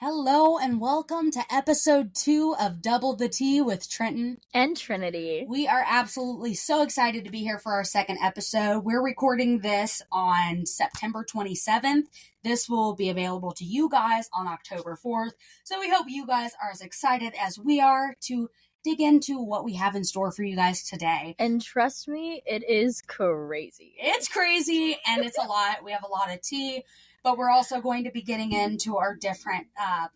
Hello and welcome to episode 2 of Double the Tea with Trenton and Trinity. We are absolutely so excited to be here for our second episode. We're recording this on September 27th. This will be available to you guys on October 4th. So we hope you guys are as excited as we are to dig into what we have in store for you guys today. And trust me, it is crazy. It's crazy and it's a lot. We have a lot of tea. But we're also going to be getting into our different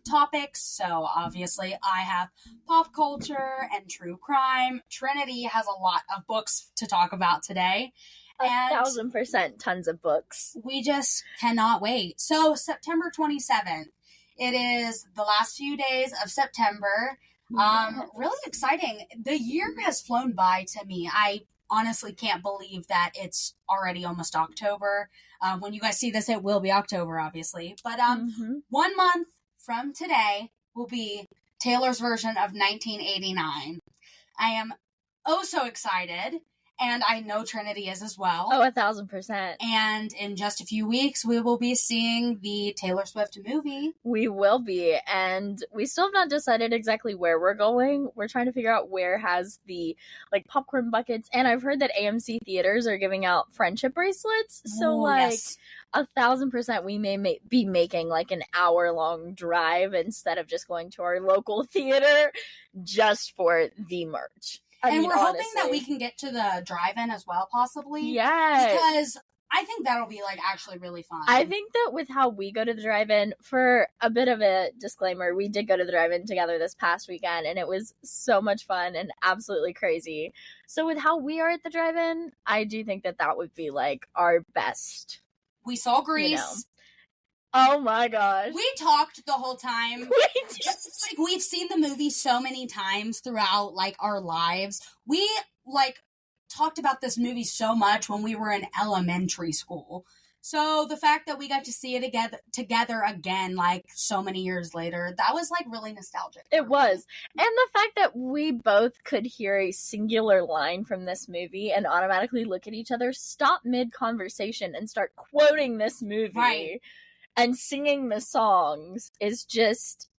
topics. So obviously I have pop culture and true crime. Trinity has a lot of books to talk about today. 1,000% tons of books. We just cannot wait. So September 27th. It is the last few days of September. Really exciting. The year has flown by to me. I honestly can't believe that it's already almost October. When you guys see this, it will be October, obviously. But 1 month from today will be Taylor's version of 1989. I am oh so excited, and I know Trinity is as well. Oh, 1,000%. And in just a few weeks, we will be seeing the Taylor Swift movie. We will be, and we still have not decided exactly where we're going. We're trying to figure out where has the, popcorn buckets, and I've heard that AMC theaters are giving out friendship bracelets, so, yes. 1,000% we may be making, an hour-long drive instead of just going to our local theater just for the merch. And we're hoping that we can get to the drive-in as well, possibly. Yes. Because I think that'll be, actually really fun. I think that with how we go to the drive-in, for a bit of a disclaimer, we did go to the drive-in together this past weekend, and it was so much fun and absolutely crazy. So with how we are at the drive-in, I do think that that would be, our best. We saw Grease. Oh my gosh. We talked the whole time. It's we've seen the movie so many times throughout, our lives. We, talked about this movie so much when we were in elementary school. So the fact that we got to see it together again, so many years later, that was, really nostalgic. It was. And the fact that we both could hear a singular line from this movie and automatically look at each other, stop mid-conversation, and start quoting this movie. Right. And singing the songs is just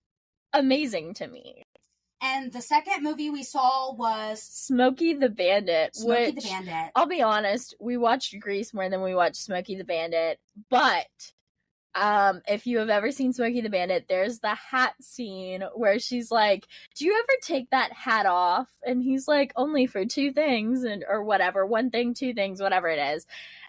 amazing to me. And the second movie we saw was Smokey the Bandit. Smokey the Bandit. I'll be honest, we watched Grease more than we watched Smokey the Bandit. But if you have ever seen Smokey the Bandit, there's the hat scene where she's like, "Do you ever take that hat off?" And he's like, "Only for two things," or whatever, one thing, two things, whatever it is.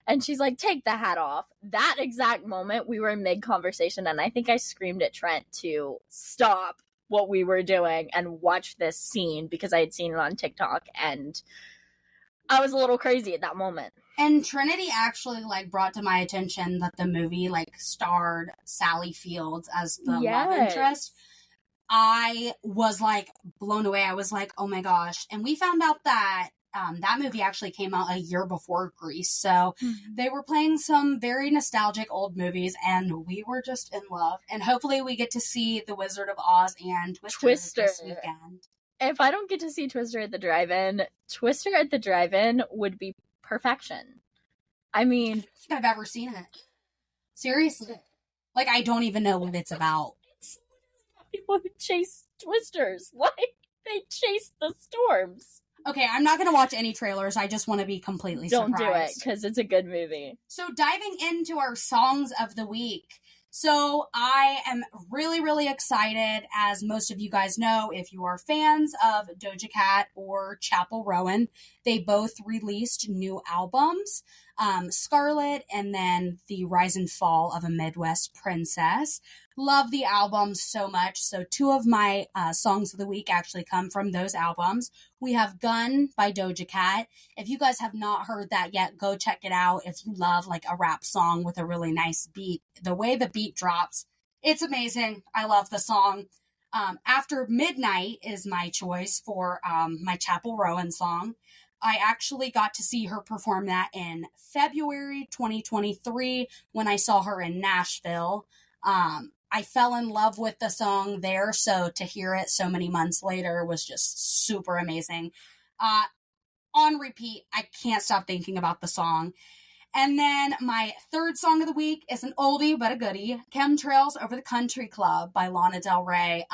And she's like, "Take the hat off." That exact moment, we were in mid-conversation, and I think I screamed at Trent to stop what we were doing and watch this scene because I had seen it on TikTok, and I was a little crazy at that moment. And Trinity actually, brought to my attention that the movie, starred Sally Fields as the love interest. I was, blown away. I was like, oh my gosh. And we found out that that movie actually came out a year before Grease. So they were playing some very nostalgic old movies, and we were just in love. And hopefully we get to see The Wizard of Oz and Twister this weekend. If I don't get to see Twister at the drive-in, Twister at the drive-in would be perfection. I mean, I don't think I've ever seen it. Seriously. I don't even know what it's about. People who chase Twisters. They chase the storms. Okay, I'm not going to watch any trailers. I just want to be completely surprised. Don't do it, because it's a good movie. So diving into our songs of the week. So I am really, really excited. As most of you guys know, if you are fans of Doja Cat or Chappell Rowan, they both released new albums. Scarlet and then The Rise and Fall of a Midwest Princess. Love the albums so much. So two of my songs of the week actually come from those albums. We have Gun by Doja Cat. If you guys have not heard that yet, go check it out. If you love a rap song with a really nice beat, the way the beat drops, it's amazing. I love the song. After Midnight is my choice for my Chappell Rowan song. I actually got to see her perform that in February 2023 when I saw her in Nashville. I fell in love with the song there, so to hear it so many months later was just super amazing. On repeat, I can't stop thinking about the song. And then my third song of the week is an oldie but a goodie, Chemtrails Over the Country Club by Lana Del Rey.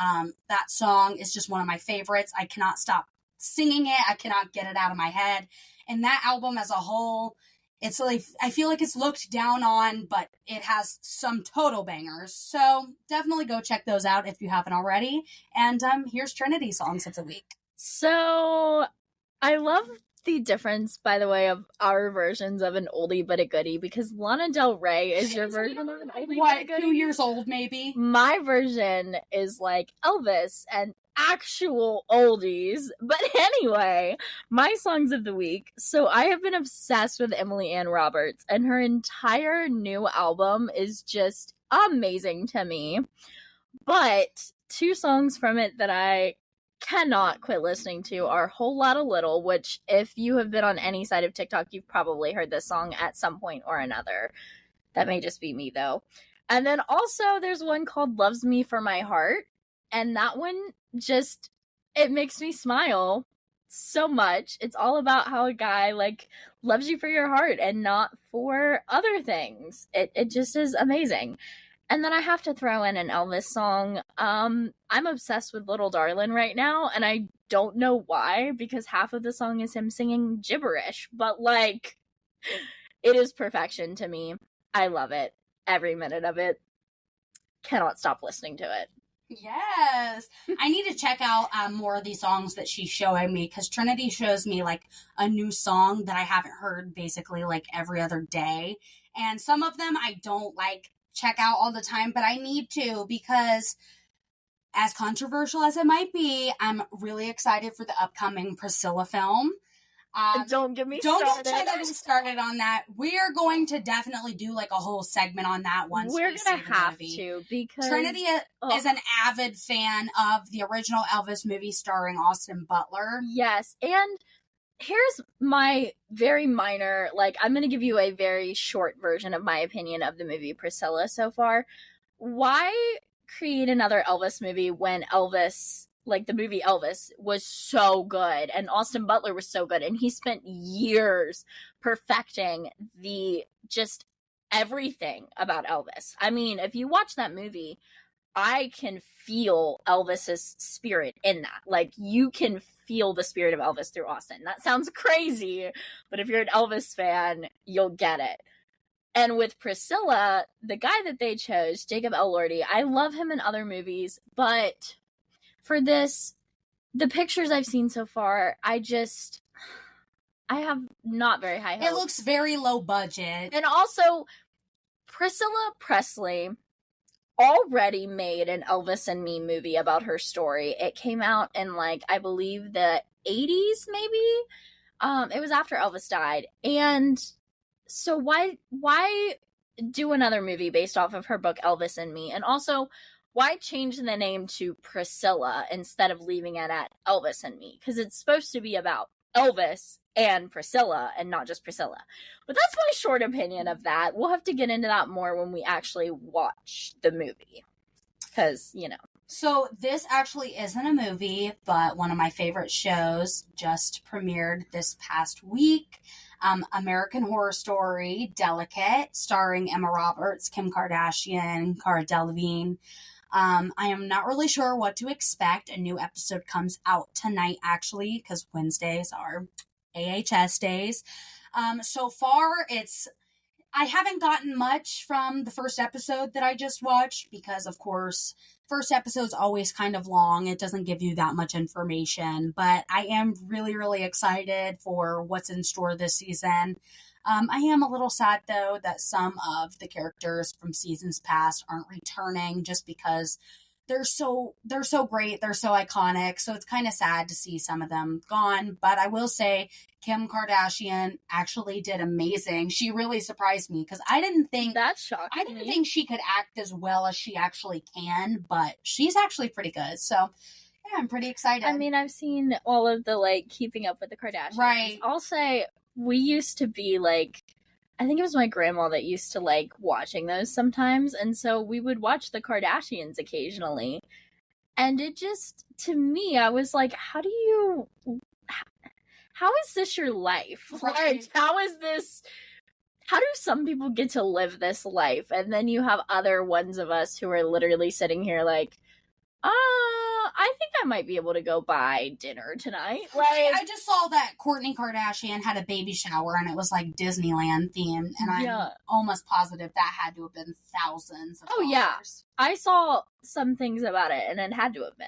That song is just one of my favorites. I cannot stop singing it. I cannot get it out of my head. And that album as a whole, it's like, I feel like it's looked down on, but it has some total bangers. So definitely go check those out if you haven't already. And here's Trinity Songs of the Week. So I love the difference, by the way, of our versions of an oldie but a goodie, because Lana Del Rey is your version of an oldie but a goodie. 2 years old, maybe? My version is like Elvis and actual oldies. But anyway, my songs of the week. So I have been obsessed with Emily Ann Roberts, and her entire new album is just amazing to me. But 2 songs from it that I cannot quit listening to are Whole Lotta Little, which if you have been on any side of TikTok, you've probably heard this song at some point or another. That may just be me though. And then also there's one called Loves Me for My Heart, and that one just, it makes me smile so much. It's all about how a guy like loves you for your heart and not for other things. It just is amazing. And then I have to throw in an Elvis song. I'm obsessed with Little Darlin' right now, and I don't know why, because half of the song is him singing gibberish, but like, it is perfection to me. I love it. Every minute of it. Cannot stop listening to it. Yes. I need to check out more of these songs that she's showing me, because Trinity shows me like a new song that I haven't heard basically like every other day. And some of them I don't like check out all the time, but I need to, because as controversial as it might be, I'm really excited for the upcoming Priscilla film. Don't get me started on that. We're going to definitely do like a whole segment on that once we're gonna have to, because Trinity is an avid fan of the original Elvis movie starring Austin Butler. Yes, and here's my very minor, like, I'm going to give you a very short version of my opinion of the movie Priscilla so far. Why create another Elvis movie when Elvis, like the movie Elvis, was so good and Austin Butler was so good, and he spent years perfecting the just everything about Elvis. I mean, if you watch that movie, I can feel Elvis's spirit in that. Like, you can feel the spirit of Elvis through Austin. That sounds crazy, but if you're an Elvis fan, you'll get it. And with Priscilla, the guy that they chose, Jacob Elordi, I love him in other movies, but for this, the pictures I've seen so far, I have not very high hopes. It looks very low budget. And also, Priscilla Presley already made an Elvis and Me movie about her story. It came out in, like, I believe the 80s, maybe? It was after Elvis died. And so why do another movie based off of her book Elvis and Me? And also, why change the name to Priscilla instead of leaving it at Elvis and Me? Because it's supposed to be about Elvis and Priscilla and not just Priscilla. But that's my short opinion of that. We'll have to get into that more when we actually watch the movie, because, you know. So this actually isn't a movie, but one of my favorite shows just premiered this past week. American Horror Story, Delicate, starring Emma Roberts, Kim Kardashian, Cara Delevingne. I am not really sure what to expect. A new episode comes out tonight, actually, because Wednesdays are AHS days. So far, I haven't gotten much from the first episode that I just watched, because, of course, first episode's always kind of long. It doesn't give you that much information, but I am really, really excited for what's in store this season. I am a little sad, though, that some of the characters from seasons past aren't returning, just because they're so great, they're so iconic, so it's kind of sad to see some of them gone. But I will say Kim Kardashian actually did amazing. She really surprised me, because I didn't think she could act as well as she actually can, but she's actually pretty good. So yeah, I'm pretty excited. I mean, I've seen all of the, like, Keeping Up with the Kardashians. Right. I'll say, we used to be, like, I think it was my grandma that used to like watching those sometimes, and so we would watch the Kardashians occasionally. And it just, to me, I was like, how is this your life? Right. Like, how is this how do some people get to live this life? And then you have other ones of us who are literally sitting here like, I think I might be able to go buy dinner tonight. Like, I just saw that Kourtney Kardashian had a baby shower and it was like Disneyland themed, and I'm almost positive that had to have been thousands of dollars. Yeah. I saw some things about it and it had to have been.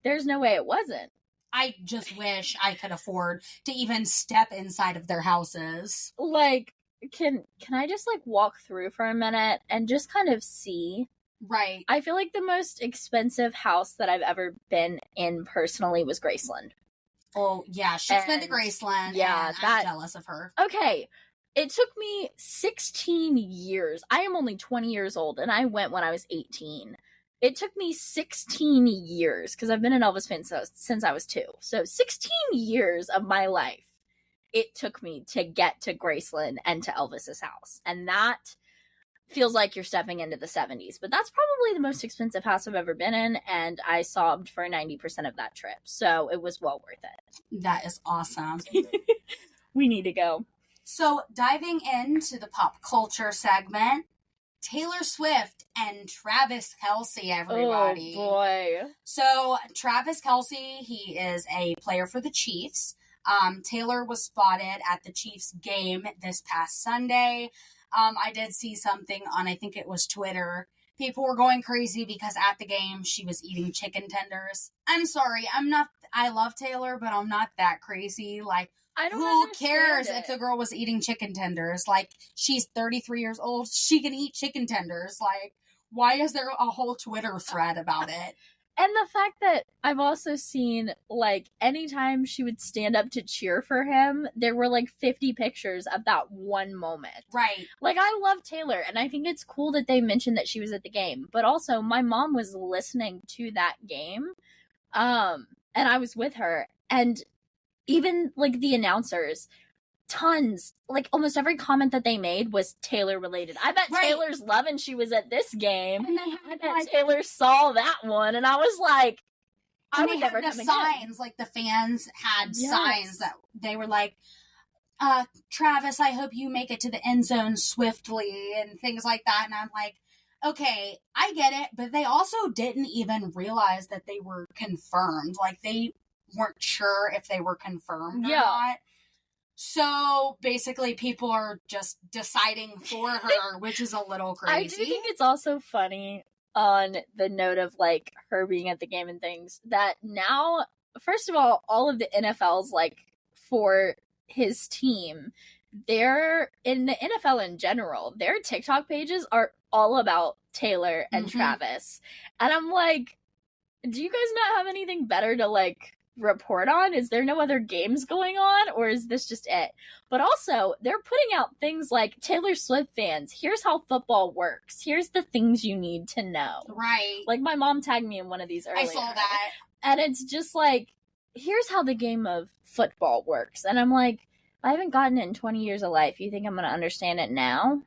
There's no way it wasn't. I just wish I could afford to even step inside of their houses. Like, can I just like walk through for a minute and just kind of see? Right. I feel like the most expensive house that I've ever been in personally was Graceland. Oh, yeah. She's been to Graceland. Yeah. I'm jealous of her. Okay. It took me 16 years. I am only 20 years old, and I went when I was 18. It took me 16 years, because I've been an Elvis fan since I was 2. So 16 years of my life it took me to get to Graceland and to Elvis's house. And that feels like you're stepping into the 70s. But that's probably the most expensive house I've ever been in, and I sobbed for 90% of that trip. So it was well worth it. That is awesome. We need to go. So diving into the pop culture segment, Taylor Swift and Travis Kelce, everybody. Oh, boy. So Travis Kelce, he is a player for the Chiefs. Taylor was spotted at the Chiefs game this past Sunday. I did see something on, I think it was Twitter. People were going crazy because at the game she was eating chicken tenders. I'm sorry, I love Taylor, but I'm not that crazy. Like, who cares if the girl was eating chicken tenders? Like, she's 33 years old. She can eat chicken tenders. Like, why is there a whole Twitter thread about it? And the fact that I've also seen, like, anytime she would stand up to cheer for him, there were, like, 50 pictures of that one moment. Right. Like, I love Taylor, and I think it's cool that they mentioned that she was at the game. But also, my mom was listening to that game, and I was with her. And even, like, the announcers, tons, like, almost every comment that they made was Taylor related. I bet Taylor's loving she was at this game. And I bet Taylor saw that one, and I was like, I would never come signs, again. like, the fans had signs that they were like, Travis, I hope you make it to the end zone swiftly, and things like that. And I'm like, okay, I get it, but they also didn't even realize that they were confirmed. Like, they weren't sure if they were confirmed or not. So basically people are just deciding for her, which is a little crazy. I do think it's also funny on the note of, like, her being at the game and things, that now, first of all of the NFL's, like, for his team, they're, in the NFL in general, their TikTok pages are all about Taylor and Travis. And I'm like, do you guys not have anything better to, like, report on? Is there no other games going on, or is this just it? But also, they're putting out things like, Taylor Swift fans, here's how football works. Here's the things you need to know. Right. Like, my mom tagged me in one of these earlier. I saw that. And it's just like, here's how the game of football works. And I'm like, I haven't gotten it in 20 years of life. You think I'm going to understand it now?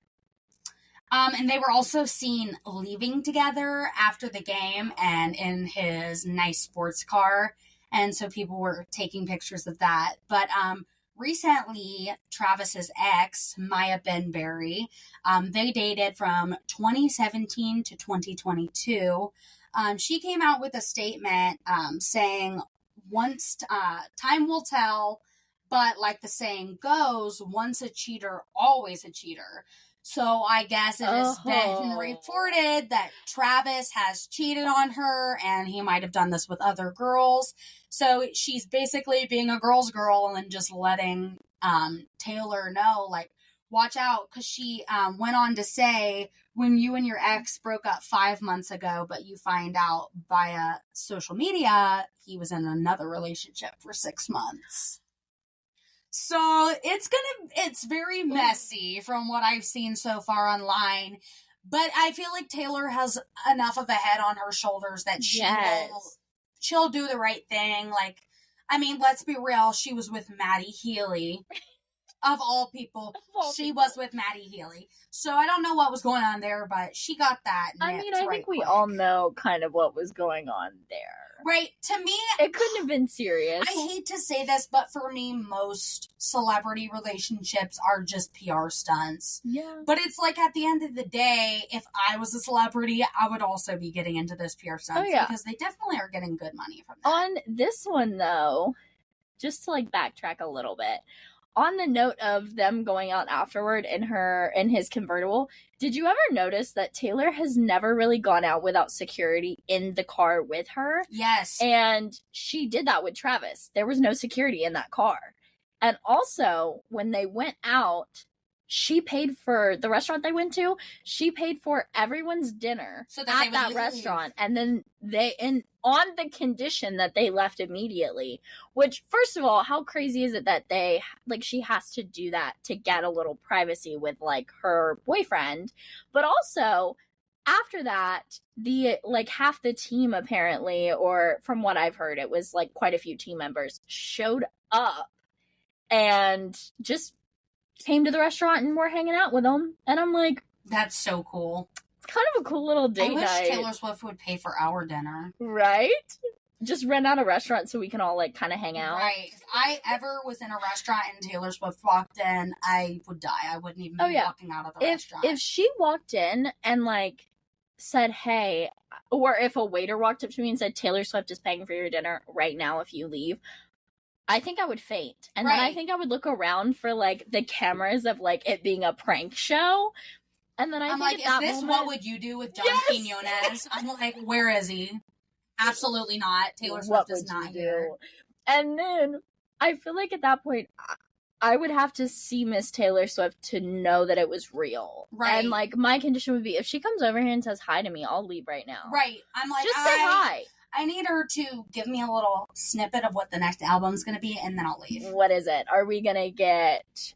And they were also seen leaving together after the game and in his nice sports car. And so people were taking pictures of that. But recently, Travis's ex, Maya Benberry, they dated from 2017 to 2022. She came out with a statement saying, once time will tell, but like the saying goes, once a cheater, always a cheater. So I guess it has been reported that Travis has cheated on her, and he might have done this with other girls. So she's basically being a girl's girl and just letting Taylor know, like, watch out. Because she went on to say, when you and your ex broke up 5 months ago, but you find out via social media he was in another relationship for 6 months. So it's very messy from what I've seen so far online. But I feel like Taylor has enough of a head on her shoulders that she'll do the right thing. Like, I mean, let's be real. She was with Maddie Healy. Of all people, she was with Maddie Healy. So I don't know what was going on there, but she got that nipped. I mean, I think we all know kind of what was going on there. Right. To me, it couldn't have been serious. I hate to say this, but for me, most celebrity relationships are just PR stunts. Yeah. But it's like at the end of the day, if I was a celebrity, I would also be getting into those PR stunts. Oh, yeah. Because they definitely are getting good money from that. On this one, though, just to like backtrack a little bit, on the note of them going out afterward in his convertible, did you ever notice that Taylor has never really gone out without security in the car with her? Yes. And she did that with Travis. There was no security in that car. And also, when they went out, she paid for the restaurant they went to. She paid for everyone's dinner at that restaurant. And then on the condition that they left immediately. Which, first of all, how crazy is it that she has to do that to get a little privacy with, like, her boyfriend? But also, after that, half the team apparently, or from what I've heard, it was, like, quite a few team members, showed up and just came to the restaurant and were hanging out with them. And I'm like, that's so cool. It's kind of a cool little date night. I wish Taylor Swift would pay for our dinner. Right? Just rent out a restaurant so we can all, like, kind of hang out. Right. If I ever was in a restaurant and Taylor Swift walked in, I would die. I wouldn't even be walking out of the restaurant. If she walked in and, like, said, hey, or if a waiter walked up to me and said, Taylor Swift is paying for your dinner right now if you leave, I think I would faint. And then I think I would look around for, like, the cameras of, like, it being a prank show. And then I'm like, is this what would you do with John Quinones? I'm like, where is he? Absolutely not. Taylor Swift is not here. And then I feel like at that point, I would have to see Miss Taylor Swift to know that it was real. Right. And, like, my condition would be, if she comes over here and says hi to me, I'll leave right now. Right. I'm like, just say hi. I need her to give me a little snippet of what the next album's going to be, and then I'll leave. What is it? Are we going to get...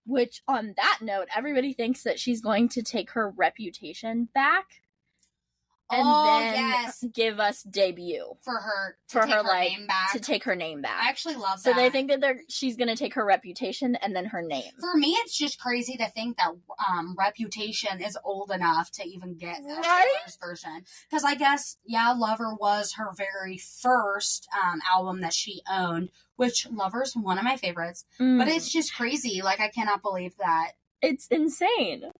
Which, on that note, everybody thinks that she's going to take her reputation back. And then give us debut. For her name back. To take her name back. I actually love that. So they think that she's going to take her reputation and then her name. For me, it's just crazy to think that Reputation is old enough to even get Taylor's version. Because I guess, Lover was her very first album that she owned, which Lover's one of my favorites. But it's just crazy. Like, I cannot believe that. It's insane.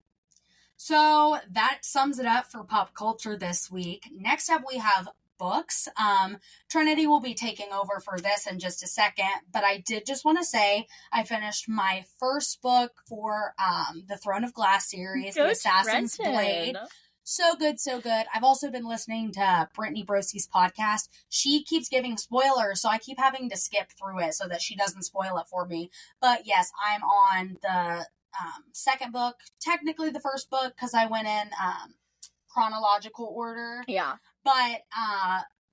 So that sums it up for pop culture this week. Next up, we have books. Trinity will be taking over for this in just a second, but I did just want to say I finished my first book for the Throne of Glass series, The Assassin's Blade. So good, so good. I've also been listening to Brittany Broski's podcast. She keeps giving spoilers, so I keep having to skip through it so that she doesn't spoil it for me. But yes, I'm on the second book, technically the first book, because I went in chronological order. Yeah. But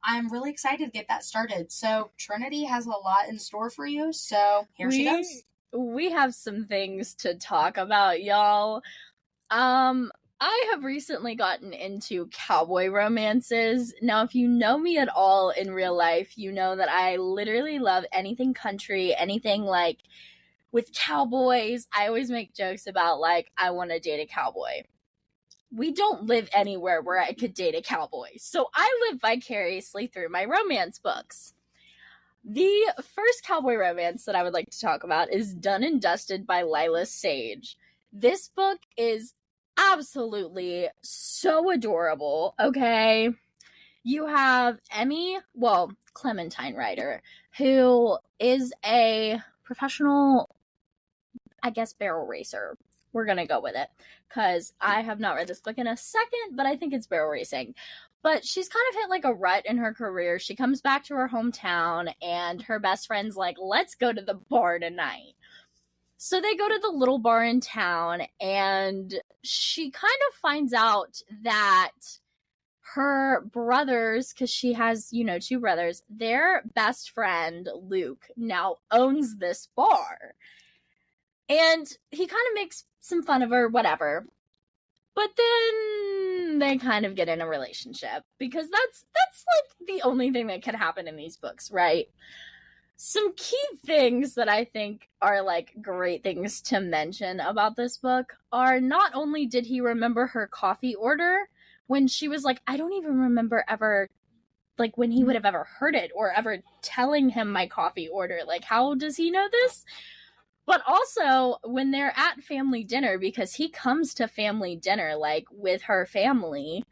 I'm really excited to get that started. So Trinity has a lot in store for you. So here she goes. We have some things to talk about, y'all. I have recently gotten into cowboy romances. Now, if you know me at all in real life, you know that I literally love anything country, anything like with cowboys. I always make jokes about, like, I want to date a cowboy. We don't live anywhere where I could date a cowboy, so I live vicariously through my romance books. The first cowboy romance that I would like to talk about is Done and Dusted by Lila Sage. This book is absolutely so adorable, okay? You have Clementine Ryder, who is a professional, I guess, barrel racer. We're gonna go with it, because I have not read this book in a second, but I think it's barrel racing. But she's kind of hit, like, a rut in her career. She comes back to her hometown, and her best friend's like, let's go to the bar tonight. So they go to the little bar in town, and she kind of finds out that her brothers, because she has, two brothers, their best friend, Luke, now owns this bar. And he kind of makes some fun of her, whatever. But then they kind of get in a relationship, because that's like the only thing that can happen in these books, right? Some key things that I think are like great things to mention about this book are not only did he remember her coffee order when she was like, I don't even remember ever, like, when he would have ever heard it or ever telling him my coffee order. Like, how does he know this? But also when they're at family dinner, because he comes to family dinner, like, with her family,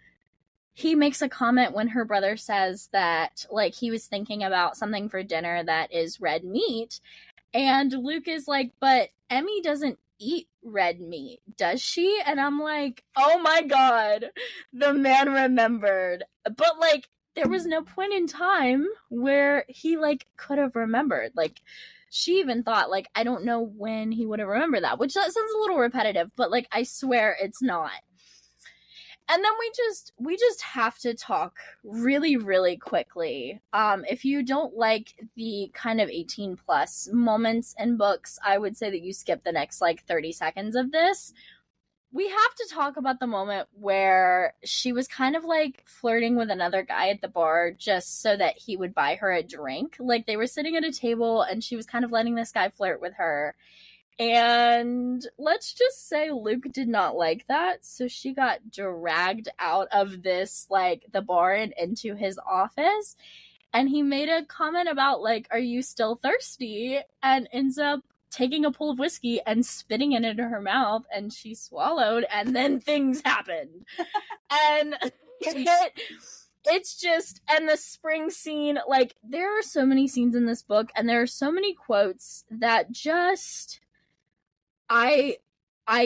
he makes a comment when her brother says that, like, he was thinking about something for dinner that is red meat. And Luke is like, but Emmy doesn't eat red meat, does she? And I'm like, oh my God, the man remembered. But, like, there was no point in time where he, like, could have remembered. Like, she even thought, like, I don't know when he would have remembered that, which that sounds a little repetitive, but, like, I swear it's not. And then we just have to talk really, really quickly. If you don't like the kind of 18 plus moments in books, I would say that you skip the next like 30 seconds of this. We have to talk about the moment where she was kind of like flirting with another guy at the bar just so that he would buy her a drink. Like, they were sitting at a table and she was kind of letting this guy flirt with her. And let's just say Luke did not like that, so she got dragged out of this, like, the bar and into his office, and he made a comment about, like, are you still thirsty? And ends up taking a pull of whiskey and spitting it into her mouth, and she swallowed, and then things happened. And it's just, and the spring scene, like, there are so many scenes in this book, and there are so many quotes that just... I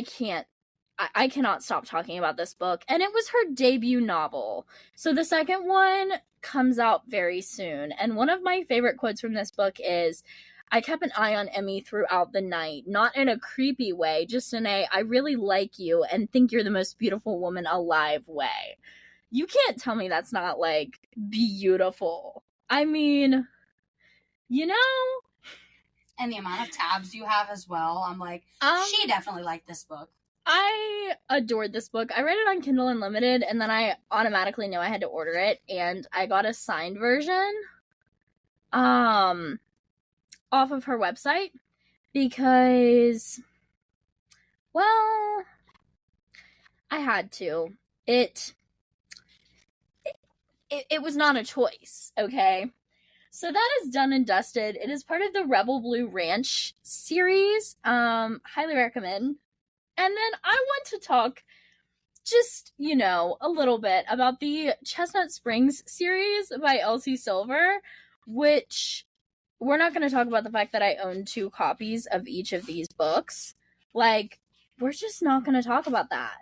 cannot stop talking about this book. And it was her debut novel. So the second one comes out very soon. And one of my favorite quotes from this book is, I kept an eye on Emmy throughout the night, not in a creepy way, just in a, I really like you and think you're the most beautiful woman alive way. You can't tell me that's not, like, beautiful. I mean, you know... And the amount of tabs you have as well. I'm like, she definitely liked this book. I adored this book. I read it on Kindle Unlimited, and then I automatically knew I had to order it, and I got a signed version off of her website because, well, I had to. It was not a choice, okay? So that is done and dusted. It is part of the Rebel Blue Ranch series. Highly recommend. And then I want to talk just, you know, a little bit about the Chestnut Springs series by Elsie Silver, which we're not going to talk about the fact that I own 2 copies of each of these books. Like, we're just not going to talk about that.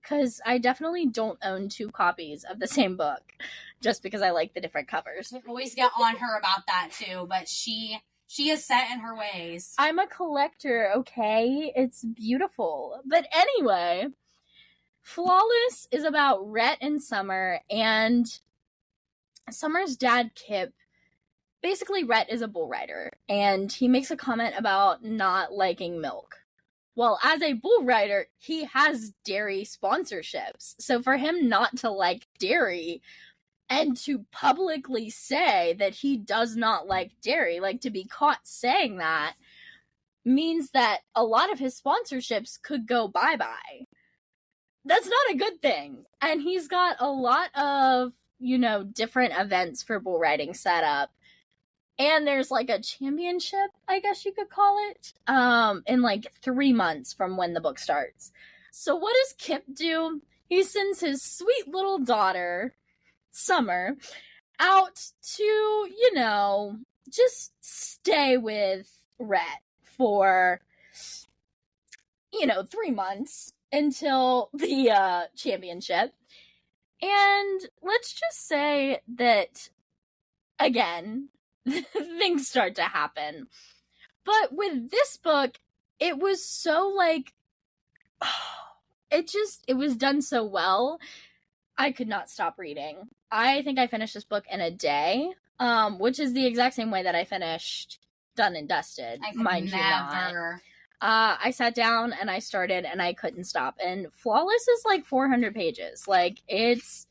Because I definitely don't own 2 copies of the same book, just because I like the different covers. We always get on her about that too, but she is set in her ways. I'm a collector, okay? It's beautiful. But anyway, Flawless is about Rhett and Summer, and Summer's dad, Kip. Basically, Rhett is a bull rider, and he makes a comment about not liking milk. Well, as a bull rider, he has dairy sponsorships. So for him not to like dairy and to publicly say that he does not like dairy, like to be caught saying that, means that a lot of his sponsorships could go bye-bye. That's not a good thing. And he's got a lot of, you know, different events for bull riding set up. And there's, like, a championship, I guess you could call it, in, like, 3 months from when the book starts. So what does Kip do? He sends his sweet little daughter, Summer, out to, you know, just stay with Rhett for, you know, 3 months until the championship. And let's just say that, again, things start to happen. But with this book, it was so, like, it was done so well, I could not stop reading. I think I finished this book in a day, which is the exact same way that I finished Done and Dusted, mind you not. I sat down and I started and I couldn't stop. And Flawless is like 400 pages. Like, it's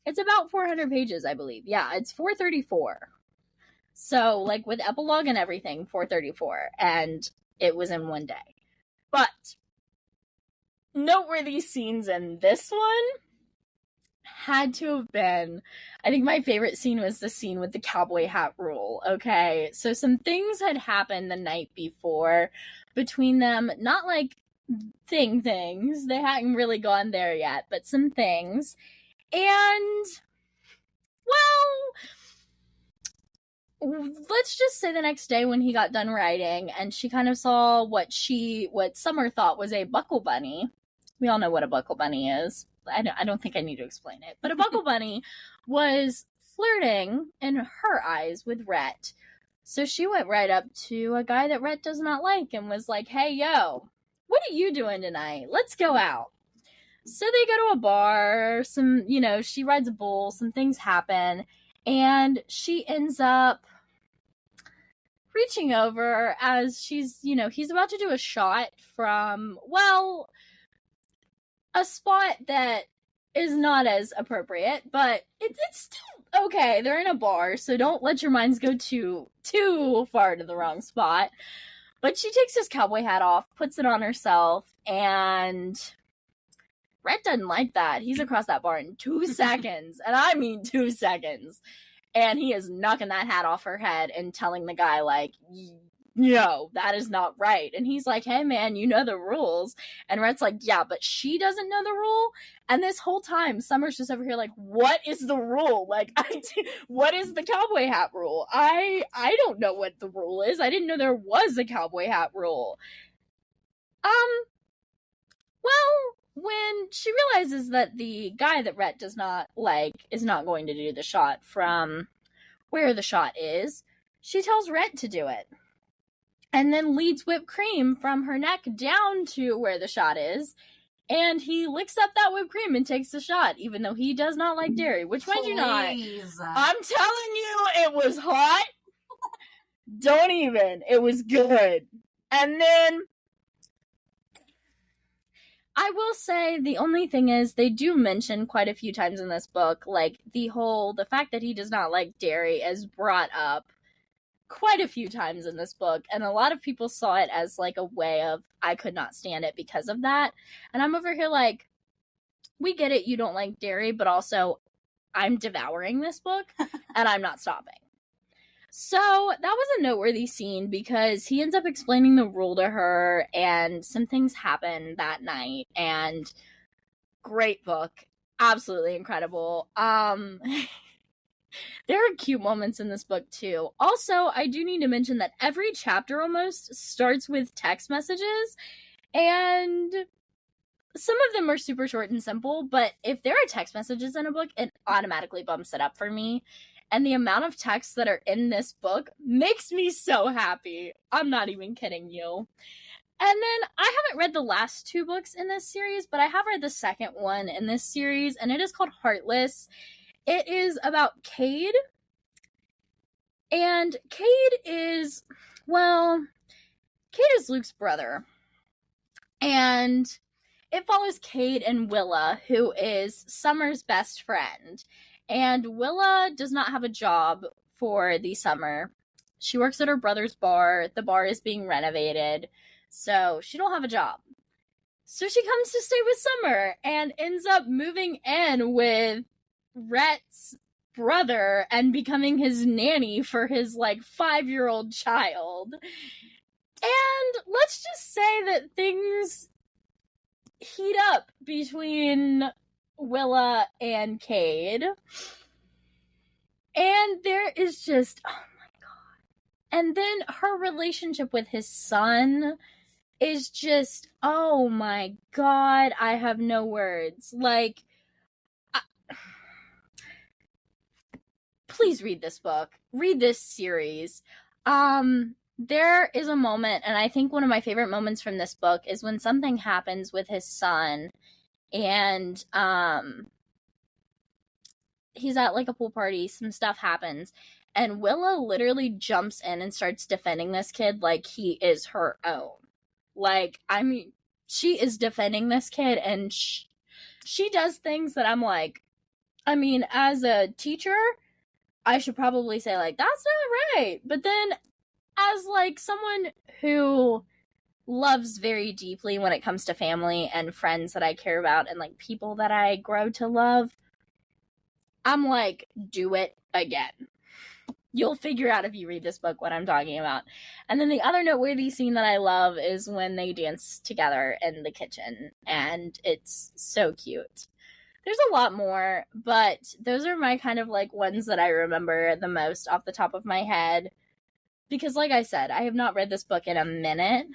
about 400 pages, I believe. Yeah, it's 434. So, like, with epilogue and everything, 434, and it was in one day. But noteworthy scenes in this one had to have been, I think my favorite scene was the scene with the cowboy hat rule. Okay, so some things had happened the night before between them, not like things, they hadn't really gone there yet, but some things. And, well, let's just say the next day when he got done writing and she kind of saw what Summer thought was a buckle bunny. We all know what a buckle bunny is. I don't think I need to explain it. But a buckle bunny was flirting in her eyes with Rhett. So she went right up to a guy that Rhett does not like and was like, hey, yo, what are you doing tonight? Let's go out. So they go to a bar, she rides a bull, some things happen, and she ends up reaching over as he's about to do a shot from, well, a spot that is not as appropriate, but it's still okay. They're in a bar, so don't let your minds go too far to the wrong spot. But she takes his cowboy hat off, puts it on herself, and Rhett doesn't like that. He's across that bar in 2 seconds, and I mean 2 seconds. And he is knocking that hat off her head and telling the guy, like, no, that is not right. And he's like, hey, man, you know the rules. And Rhett's like, yeah, but she doesn't know the rule. And this whole time, Summer's just over here like, what is the rule? Like, what is the cowboy hat rule? I don't know what the rule is. I didn't know there was a cowboy hat rule. Well, when she realizes that the guy that Rhett does not like is not going to do the shot from where the shot is, she tells Rhett to do it. And then leads whipped cream from her neck down to where the shot is. And he licks up that whipped cream and takes the shot, even though he does not like dairy. Which one do you not? I'm telling you, it was hot. Don't even. It was good. And then I will say the only thing is they do mention quite a few times in this book, like the fact that he does not like dairy is brought up quite a few times in this book, and a lot of people saw it as like a way of, I could not stand it because of that. And I'm over here like, we get it, you don't like dairy, but also I'm devouring this book and I'm not stopping. So that was a noteworthy scene because he ends up explaining the rule to her and some things happen that night. And great book, absolutely incredible. There are cute moments in this book, too. Also, I do need to mention that every chapter almost starts with text messages, and some of them are super short and simple, but if there are text messages in a book, it automatically bumps it up for me. And the amount of texts that are in this book makes me so happy. I'm not even kidding you. And then I haven't read the last 2 books in this series, but I have read the second one in this series, and it is called Heartless. It is about Cade. And Cade is Luke's brother. And it follows Cade and Willa, who is Summer's best friend. And Willa does not have a job for the summer. She works at her brother's bar. The bar is being renovated, so she don't have a job. So she comes to stay with Summer and ends up moving in with Rhett's brother and becoming his nanny for his 5-year-old child. And let's just say that things heat up between Willa and Cade. And there is just, oh my god. And then her relationship with his son is just, oh my god, I have no words. Please read this book. Read this series. There is a moment, and I think one of my favorite moments from this book is when something happens with his son, and he's at a pool party, some stuff happens, and Willa literally jumps in and starts defending this kid like he is her own. She is defending this kid, and she does things that I'm like, as a teacher, I should probably say, like, that's not right. But then, as, like, someone who loves very deeply when it comes to family and friends that I care about and, like, people that I grow to love, I'm like, do it again. You'll figure out if you read this book what I'm talking about. And then the other noteworthy scene that I love is when they dance together in the kitchen, and it's so cute. There's a lot more, but those are my kind of, like, ones that I remember the most off the top of my head. Because, like I said, I have not read this book in a minute.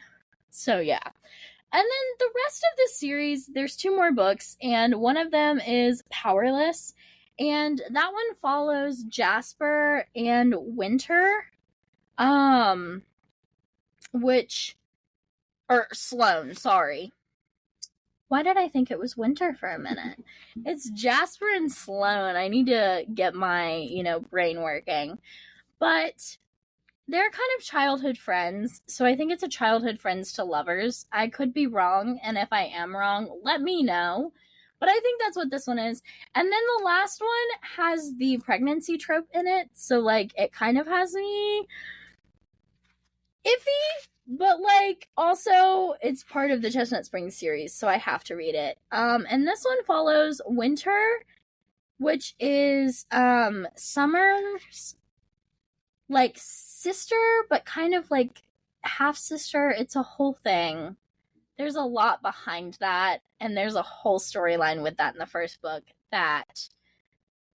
So, yeah. And then the rest of the series, there's 2 more books, and one of them is Powerless. And that one follows Jasper and Winter. Sloane, sorry. Why did I think it was Winter for a minute? It's Jasper and Sloane. I need to get my, brain working. But they're kind of childhood friends, so I think it's a childhood friends to lovers. I could be wrong, and if I am wrong, let me know. But I think that's what this one is. And then the last one has the pregnancy trope in it, so, like, it kind of has me iffy, but, like, also it's part of the Chestnut Springs series, so I have to read it. And this one follows Winter, which is Summer's, like, sister, but kind of, like, half sister. It's a whole thing. There's a lot behind that, and there's a whole storyline with that in the first book that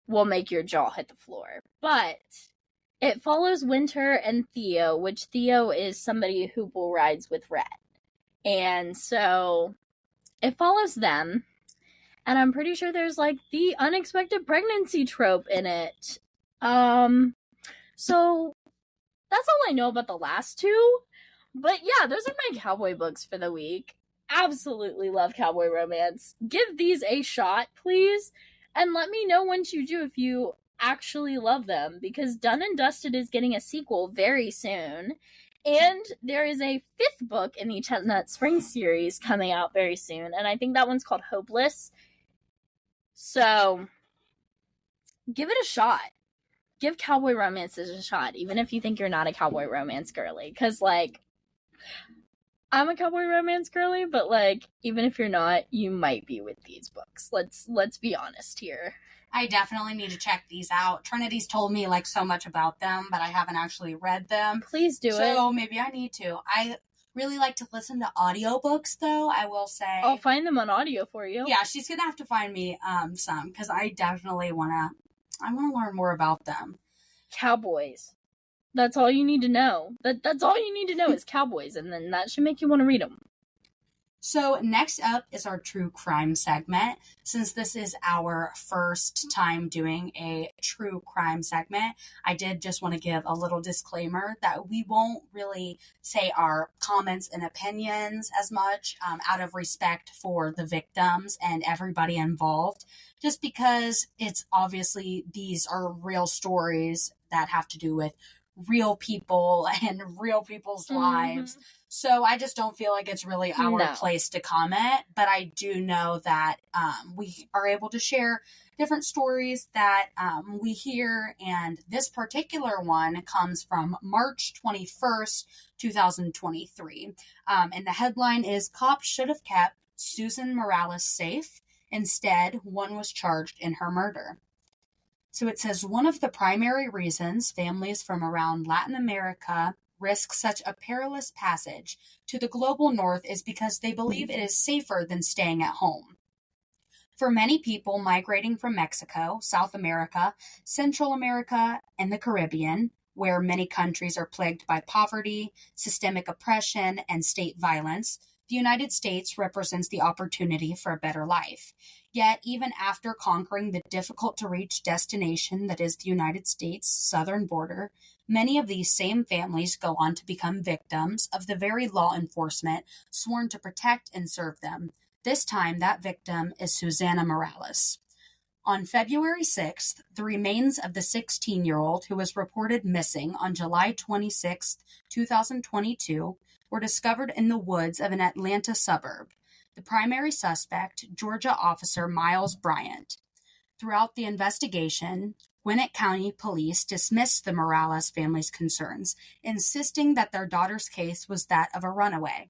will make your jaw hit the floor. But it follows Winter and Theo, which Theo is somebody who bull rides with Red. And so it follows them, and I'm pretty sure there's, like, the unexpected pregnancy trope in it. So that's all I know about the last 2. But yeah, those are my cowboy books for the week. Absolutely love cowboy romance. Give these a shot, please. And let me know once you do if you actually love them, because Done and Dusted is getting a sequel very soon. And there is a 5th book in the Chestnut Springs series coming out very soon. And I think that one's called Hopeless. So give it a shot. Give cowboy romances a shot, even if you think you're not a cowboy romance girly. Because, like, I'm a cowboy romance girly, but, like, even if you're not, you might be with these books. Let's be honest here. I definitely need to check these out. Trinity's told me, like, so much about them, but I haven't actually read them. Please do it. So maybe I need to. I really like to listen to audiobooks, though, I will say. I'll find them on audio for you. Yeah, she's going to have to find me some, because I definitely want to learn more about them. Cowboys. That's all you need to know. That's all you need to know is cowboys, and then that should make you want to read them. So next up is our true crime segment. Since this is our first time doing a true crime segment, I did just want to give a little disclaimer that we won't really say our comments and opinions as much out of respect for the victims and everybody involved, just because it's obviously these are real stories that have to do with real people and real people's lives. So I just don't feel like it's really our place to comment, but I do know that we are able to share different stories that we hear, and this particular one comes from March 21st, 2023. And the headline is, "Cops Should Have Kept Susan Morales Safe. Instead, one was charged in her murder." So it says, one of the primary reasons families from around Latin America risk such a perilous passage to the global north is because they believe it is safer than staying at home. For many people migrating from Mexico, South America, Central America, and the Caribbean, where many countries are plagued by poverty, systemic oppression, and state violence, the United States represents the opportunity for a better life. Yet, even after conquering the difficult-to-reach destination that is the United States' southern border, many of these same families go on to become victims of the very law enforcement sworn to protect and serve them. This time, that victim is Susana Morales. On February 6th, the remains of the 16-year-old who was reported missing on July 26, 2022, were discovered in the woods of an Atlanta suburb. The primary suspect, Georgia officer Miles Bryant. Throughout the investigation, Gwinnett County Police dismissed the Morales family's concerns, insisting that their daughter's case was that of a runaway.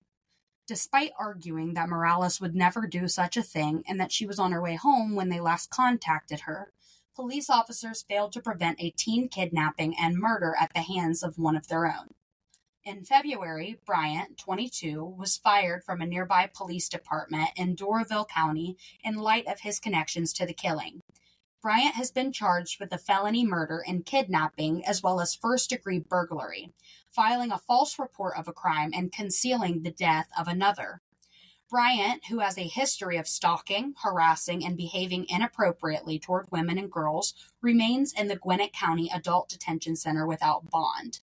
Despite arguing that Morales would never do such a thing and that she was on her way home when they last contacted her, police officers failed to prevent a teen kidnapping and murder at the hands of one of their own. In February, Bryant, 22, was fired from a nearby police department in Doraville County in light of his connections to the killing. Bryant has been charged with a felony murder and kidnapping as well as first-degree burglary, filing a false report of a crime and concealing the death of another. Bryant, who has a history of stalking, harassing, and behaving inappropriately toward women and girls, remains in the Gwinnett County Adult Detention Center without bond.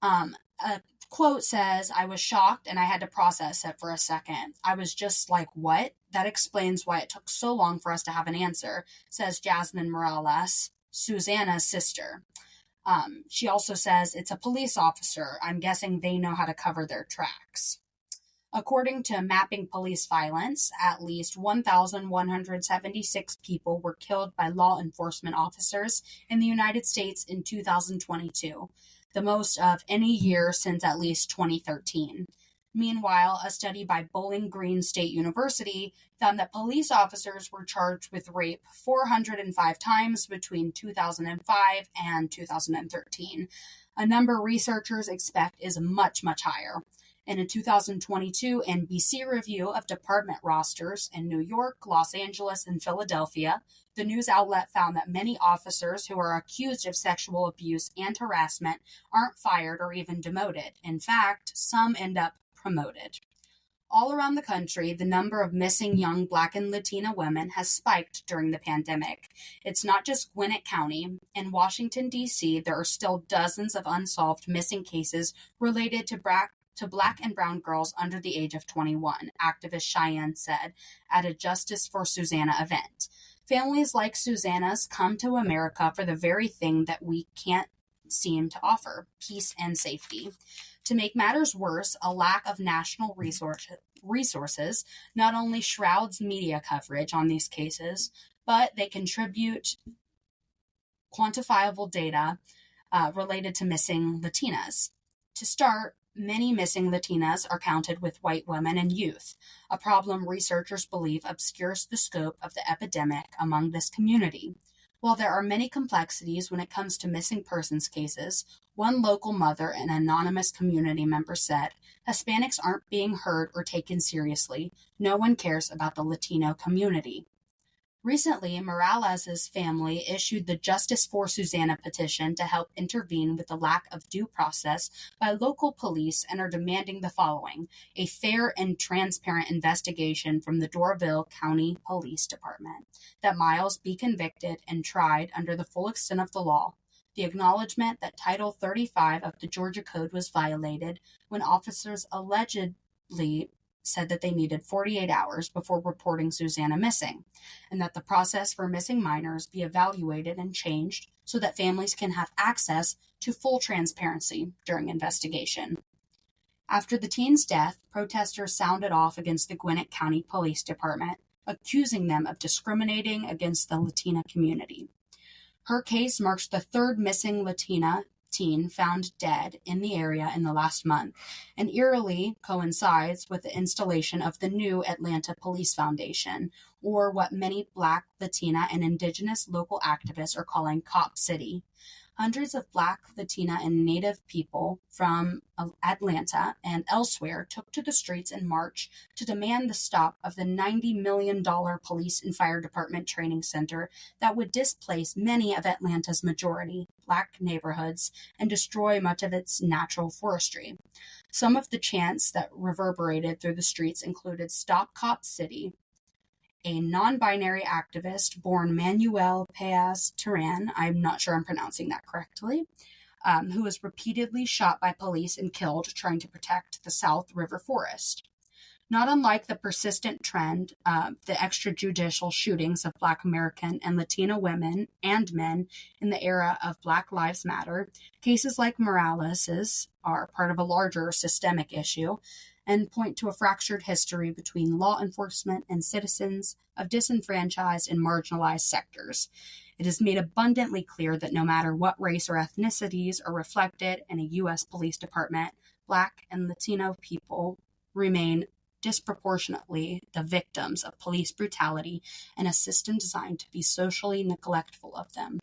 A quote says, "I was shocked and I had to process it for a second. I was just like, what? That explains why it took so long for us to have an answer," says Jasmine Morales, Susanna's sister. She also says, "It's a police officer. I'm guessing they know how to cover their tracks." According to Mapping Police Violence, at least 1,176 people were killed by law enforcement officers in the United States in 2022, the most of any year since at least 2013. Meanwhile, a study by Bowling Green State University found that police officers were charged with rape 405 times between 2005 and 2013, a number researchers expect is much, much higher. In a 2022 NBC review of department rosters in New York, Los Angeles, and Philadelphia, the news outlet found that many officers who are accused of sexual abuse and harassment aren't fired or even demoted. In fact, some end up promoted. All around the country, the number of missing young Black and Latina women has spiked during the pandemic. It's not just Gwinnett County. In Washington, D.C., there are still dozens of unsolved missing cases related to Black and brown girls under the age of 21, activist Cheyenne said at a Justice for Susanna event. Families like Susanna's come to America for the very thing that we can't seem to offer, peace and safety. To make matters worse, a lack of national resources not only shrouds media coverage on these cases, but they contribute quantifiable data related to missing Latinas. To start, many missing Latinas are counted with white women and youth, a problem researchers believe obscures the scope of the epidemic among this community. While there are many complexities when it comes to missing persons cases, one local mother and anonymous community member said, "Hispanics aren't being heard or taken seriously. No one cares about the Latino community." Recently, Morales' family issued the Justice for Susanna petition to help intervene with the lack of due process by local police and are demanding the following: a fair and transparent investigation from the Doraville County Police Department, that Miles be convicted and tried under the full extent of the law, the acknowledgement that Title 35 of the Georgia Code was violated when officers allegedly said that they needed 48 hours before reporting Susanna missing, and that the process for missing minors be evaluated and changed so that families can have access to full transparency during investigation. After the teen's death, protesters sounded off against the Gwinnett County Police Department, accusing them of discriminating against the Latina community. Her case marks the third missing Latina teen found dead in the area in the last month, and eerily coincides with the installation of the new Atlanta Police Foundation, or what many Black, Latina, and Indigenous local activists are calling Cop City. Hundreds of Black, Latina, and Native people from Atlanta and elsewhere took to the streets in March to demand the stop of the $90 million police and fire department training center that would displace many of Atlanta's majority Black neighborhoods and destroy much of its natural forestry. Some of the chants that reverberated through the streets included "Stop Cop City." A non-binary activist born Manuel Paz Turan, I'm not sure I'm pronouncing that correctly, who was repeatedly shot by police and killed trying to protect the South River Forest. Not unlike the persistent trend of the extrajudicial shootings of Black American and Latino women and men in the era of Black Lives Matter, cases like Morales's are part of a larger systemic issue and point to a fractured history between law enforcement and citizens of disenfranchised and marginalized sectors. It is made abundantly clear that no matter what race or ethnicities are reflected in a U.S. police department, Black and Latino people remain disproportionately the victims of police brutality and a system designed to be socially neglectful of them.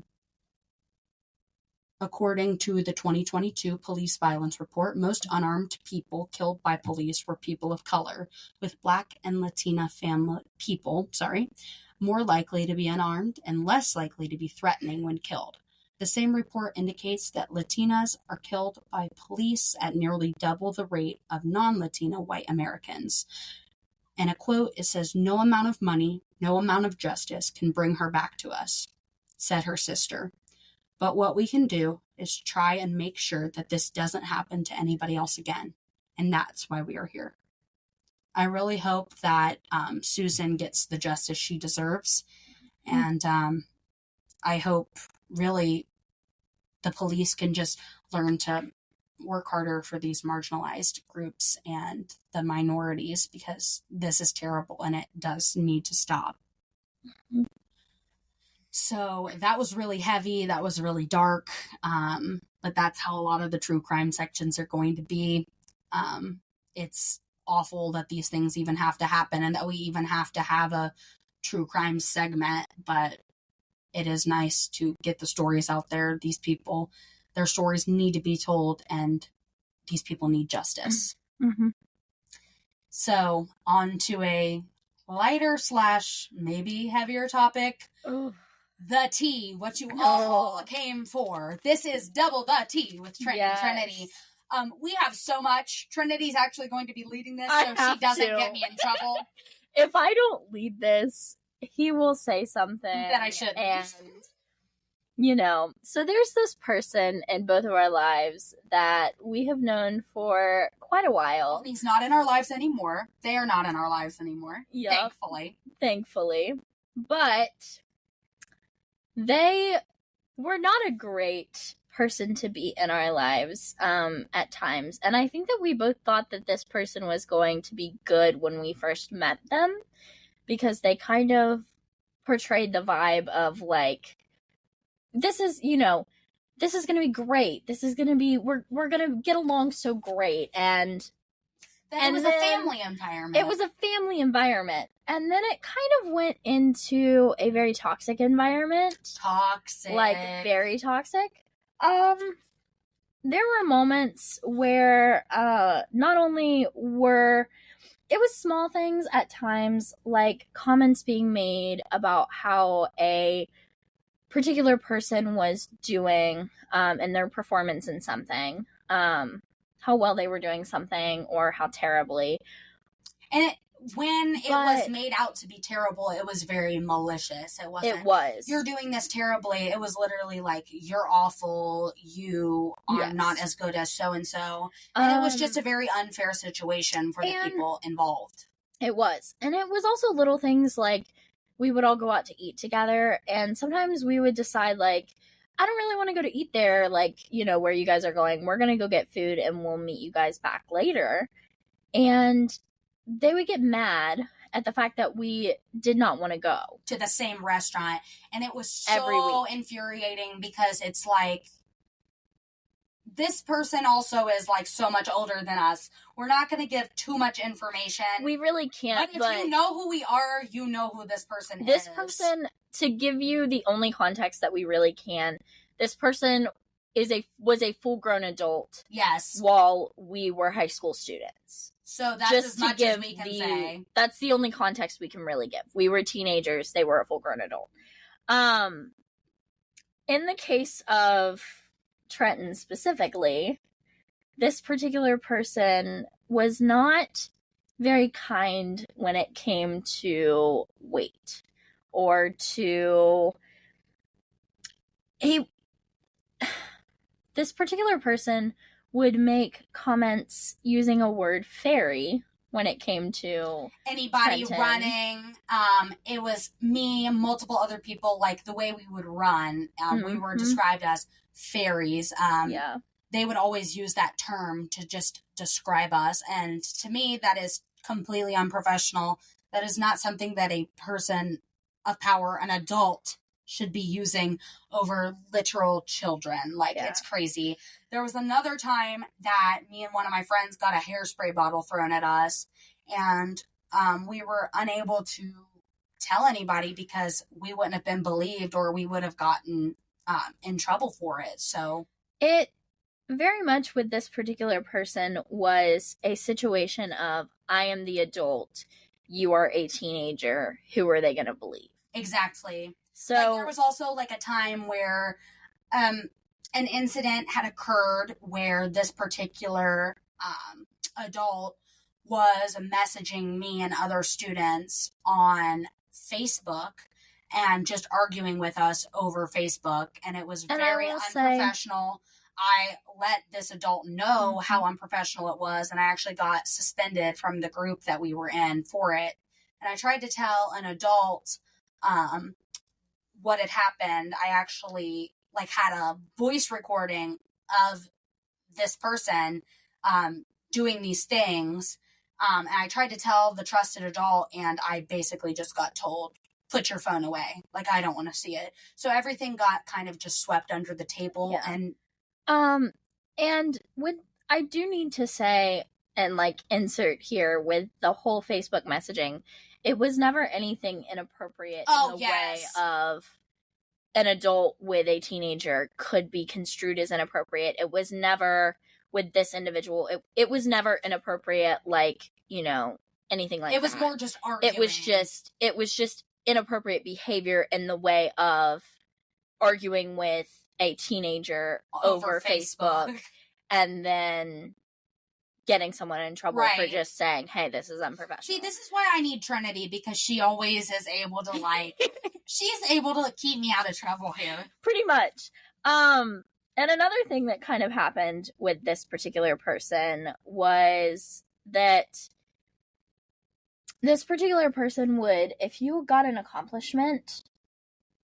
According to the 2022 Police Violence Report, most unarmed people killed by police were people of color, with Black and Latina people more likely to be unarmed and less likely to be threatening when killed. The same report indicates that Latinas are killed by police at nearly double the rate of non-Latino white Americans. And a quote, it says, "No amount of money, no amount of justice can bring her back to us," said her sister. "But what we can do is try and make sure that this doesn't happen to anybody else again. And that's why we are here." I really hope that Susan gets the justice she deserves. And I hope really the police can just learn to work harder for these marginalized groups and the minorities, because this is terrible and it does need to stop. So that was really heavy. That was really dark. But that's how a lot of the true crime sections are going to be. It's awful that these things even have to happen and that we even have to have a true crime segment, but it is nice to get the stories out there. These people, their stories need to be told, and these people need justice. Mm-hmm. So on to a lighter / maybe heavier topic. Ooh. The tea, what you all came for. This is Double the Tea with Trenton and Trinity. We have so much. Trinity's actually going to be leading this, so she doesn't get me in trouble. If I don't lead this, he will say something that I shouldn't. And, so there's this person in both of our lives that we have known for quite a while. He's not in our lives anymore. They are not in our lives anymore. Yeah. Thankfully. But they were not a great person to be in our lives at times. And I think that we both thought that this person was going to be good when we first met them, because they kind of portrayed the vibe of like, this is going to be great. This is going to be, we're going to get along so great. And it was a family environment. It was a family environment. And then it kind of went into a very toxic environment. Like very toxic. There were moments where not only were it was small things at times, like comments being made about how a particular person was doing in their performance in something, how well they were doing something or how terribly. And when it was made out to be terrible, it was very malicious. It wasn't, "You're doing this terribly." It was literally like, "You're awful. You are not as good as so-and-so." And it was just a very unfair situation for the people involved. It was. And it was also little things like we would all go out to eat together. And sometimes we would decide like, I don't really want to go to eat there, like, where you guys are going. We're going to go get food and we'll meet you guys back later. And they would get mad at the fact that we did not want to go to the same restaurant. And it was so infuriating, because it's like, this person also is like so much older than us. We're not going to give too much information. We really can't. But if you know who we are, you know who this person is. This person, to give you the only context that we really can, this person was a full-grown adult. Yes. While we were high school students. So that's just as much as we can say. That's the only context we can really give. We were teenagers. They were a full-grown adult. In the case of Trenton specifically, this particular person was not very kind when it came to weight or to this particular person would make comments using a word fairy when it came to anybody Trenton. Running. It was me and multiple other people, like the way we would run. We were described as fairies. They would always use that term to just describe us. And to me, that is completely unprofessional. That is not something that a person of power, an adult, should be using over literal children. Like, it's crazy. There was another time that me and one of my friends got a hairspray bottle thrown at us, and we were unable to tell anybody because we wouldn't have been believed, or we would have gotten in trouble for it. So it very much with this particular person was a situation of, I am the adult, you are a teenager, who are they going to believe? Exactly. So like, there was also like a time where an incident had occurred where this particular adult was messaging me and other students on Facebook and just arguing with us over Facebook, and it was very unprofessional. I let this adult know how unprofessional it was, and I actually got suspended from the group that we were in for it. And I tried to tell an adult what had happened. I actually like had a voice recording of this person doing these things. And I tried to tell the trusted adult, and I basically just got told, put your phone away. Like, I don't want to see it. So everything got kind of just swept under the table. And with, I do need to say, and like insert here with the whole Facebook messaging, it was never anything inappropriate in the way of an adult with a teenager could be construed as inappropriate. It was never, with this individual, it was never inappropriate, like, you know, anything like that. It was more just arguing. It was just inappropriate behavior in the way of arguing with a teenager over Facebook and then getting someone in trouble for just saying, hey, this is unprofessional. See, this is why I need Trinity, because she always is able to, like, she's able to keep me out of trouble here. Pretty much. And another thing that kind of happened with this particular person was that this particular person would, if you got an accomplishment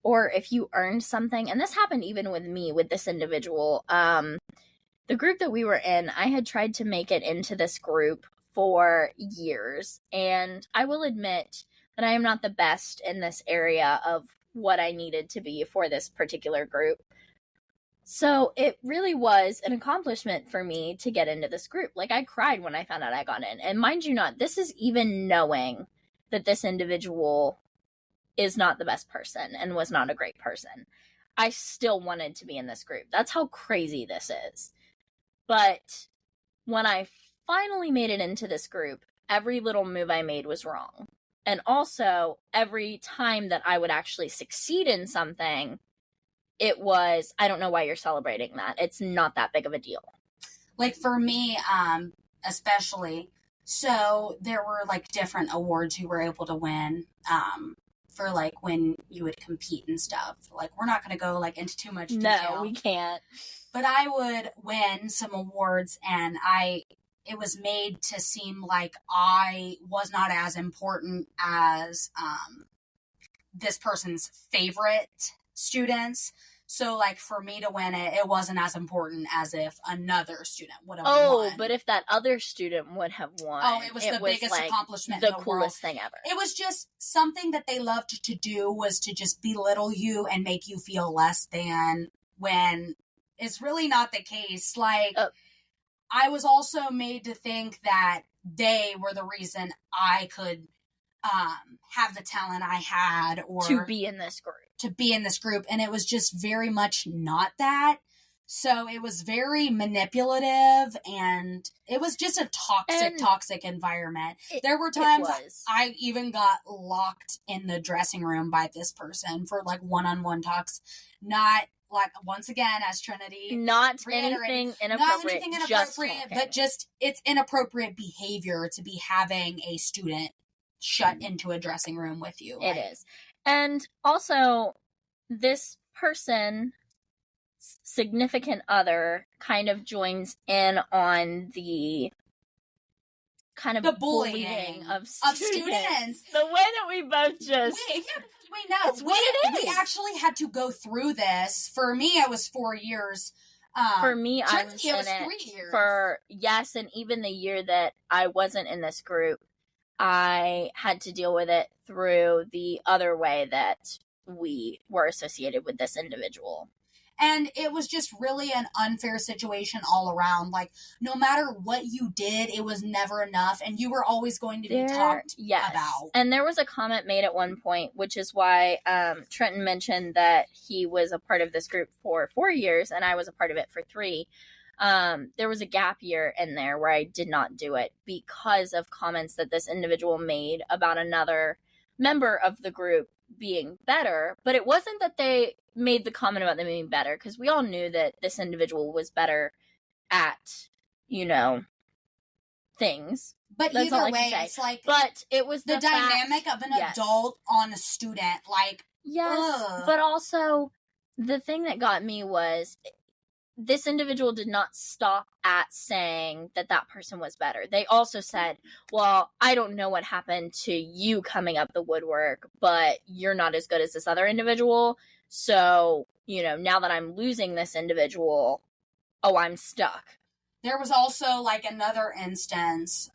or if you earned something, and this happened even with me, with this individual, the group that we were in, I had tried to make it into this group for years, and I will admit that I am not the best in this area of what I needed to be for this particular group. So it really was an accomplishment for me to get into this group. Like, I cried when I found out I got in. And mind you not, this is even knowing that this individual is not the best person and was not a great person. I still wanted to be in this group. That's how crazy this is. But when I finally made it into this group, every little move I made was wrong. And also, every time that I would actually succeed in something, it was, I don't know why you're celebrating that. It's not that big of a deal. Like, for me, especially, so there were, like, different awards you were able to win for, like, when you would compete and stuff. Like, we're not going to go, like, into too much detail. No, we can't. But I would win some awards, and it was made to seem like I was not as important as this person's favorite students. So, like, for me to win it, it wasn't as important as if another student would have won. Oh, but if that other student would have won. Oh, it was the biggest accomplishment in the world. The coolest thing ever. It was just something that they loved to do, was to just belittle you and make you feel less than, when it's really not the case. Like, I was also made to think that they were the reason I could have the talent I had, or to be in this group. And it was just very much not that. So it was very manipulative, and it was just a toxic environment. There were times I even got locked in the dressing room by this person for, like, one-on-one talks. Not, like, once again, as Trinity, not anything inappropriate, but just, it's inappropriate behavior to be having a student shut into a dressing room with you. It is. And also, this person's significant other kind of joins in on the kind of the bullying of students. The way that we both just... We know. We actually had to go through this. For me, it was 4 years. For me, I was in it 3 years. And even the year that I wasn't in this group, I had to deal with it through the other way that we were associated with this individual. And it was just really an unfair situation all around. Like, no matter what you did, it was never enough, and you were always going to be talked about. And there was a comment made at one point, which is why Trenton mentioned that he was a part of this group for 4 years, and I was a part of it for 3. There was a gap year in there where I did not do it because of comments that this individual made about another member of the group being better. But it wasn't that they made the comment about them being better, because we all knew that this individual was better at, you know, things. But that's either way, it's like, but it was the dynamic of an adult on a student, like, but also the thing that got me was this individual did not stop at saying that that person was better. They also said, well, I don't know what happened to you coming up the woodwork, but you're not as good as this other individual. So, you know, now that I'm losing this individual, I'm stuck. There was also, like, another instance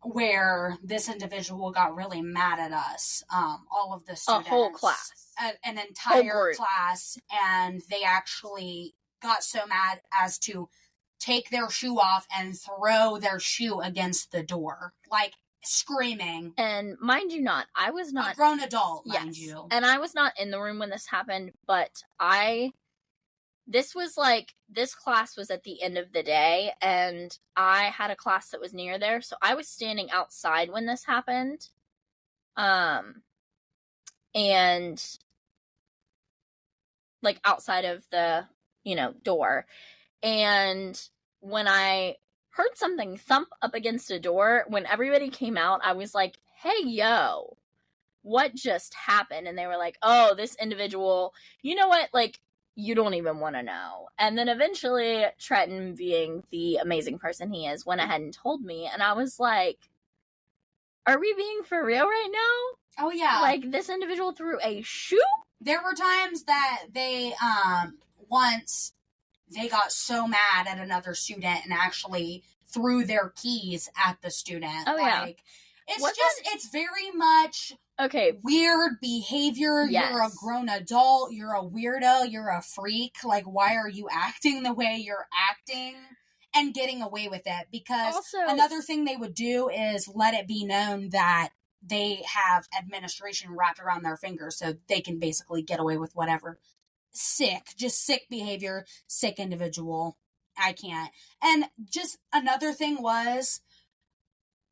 where this individual got really mad at us, all of the students. A whole class. An entire class, and they actually got so mad as to take their shoe off and throw their shoe against the door, like, screaming. And mind you not, I was not... A grown adult, mind you. And I was not in the room when this happened, but this class was at the end of the day, and I had a class that was near there, so I was standing outside when this happened. And like outside of the, door. And when I heard something thump up against a door, when everybody came out, I was like, hey, yo, what just happened? And they were like, oh, this individual, you know what? Like, you don't even want to know. And then eventually Trenton, being the amazing person he is, went ahead and told me. And I was like, are we being for real right now? Oh, yeah. Like, this individual threw a shoe? There were times that they, once they got so mad at another student and actually threw their keys at the student. Oh, yeah. It's very much weird behavior. Yes. You're a grown adult. You're a weirdo. You're a freak. Like, why are you acting the way you're acting? And getting away with it. Because also, another thing they would do is let it be known that they have administration wrapped around their fingers, so they can basically get away with whatever. Sick behavior, sick individual. I can't. And just another thing was